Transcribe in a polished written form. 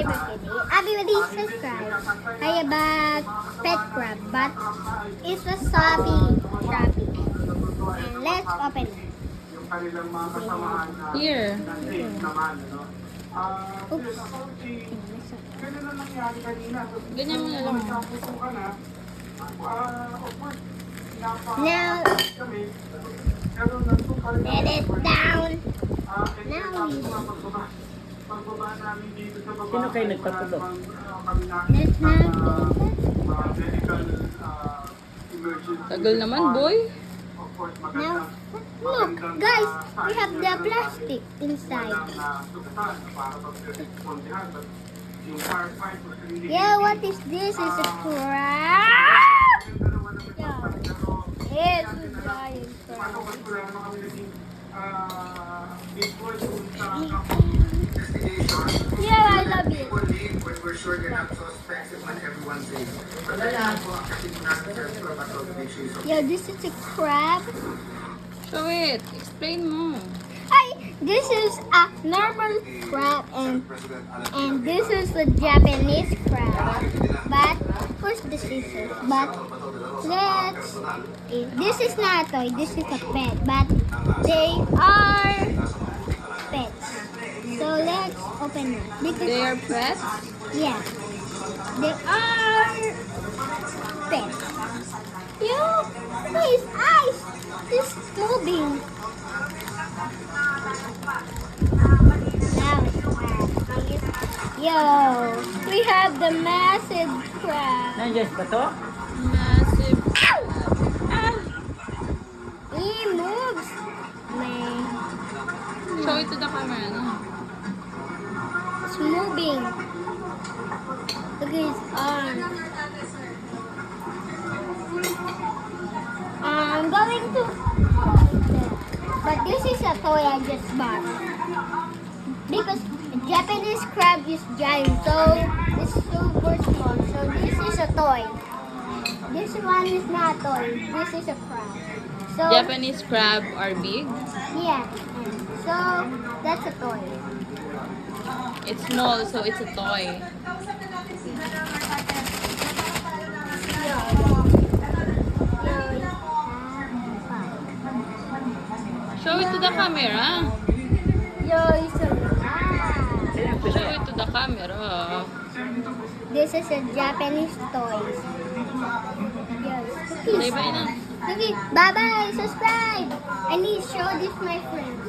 subscriber today. Everybody subscribe. I have a pet crab, but it's a Shopee. And let's open it. Here. Oops. Ganyan mo na lang. Now, let it down. Now we Sino kayo nagpatulog? let's now Tagal naman, boy. now look, guys, we have the plastic inside. Yeah, what is this? It's a crab. Yeah, it's a giant crab. Yeah, I love it. We're sure they're not so expensive when everyone's saying. Yeah, this is a crab. Show it. Explain mo. Hi, this is a normal crab and this is a Japanese crab. But of course this is it. But this is not a toy, this is a pet, but they are pets. So let's open it. Because They are pets? yeah, they are pets. You, his eyes is moving. Now it's crab. Yo, we have the massive crab. Nandiyan ba to? Massive. Ah! He moves. Man, Show it to the camera, no? it's moving. Look at his arm. I'm going to. But this is a toy I just bought. Because a Japanese crab is giant, so it's super small. So this is a toy. This one is not a toy. This is a crab. So Japanese crab are big. yeah. So that's a toy. It's small, so it's a toy. Show it to the camera. Yo, it's a crab. Show it to the camera. This is a Japanese toy. Yes. Bye-bye na. Okay, bye-bye. Subscribe. I need to show this my friend.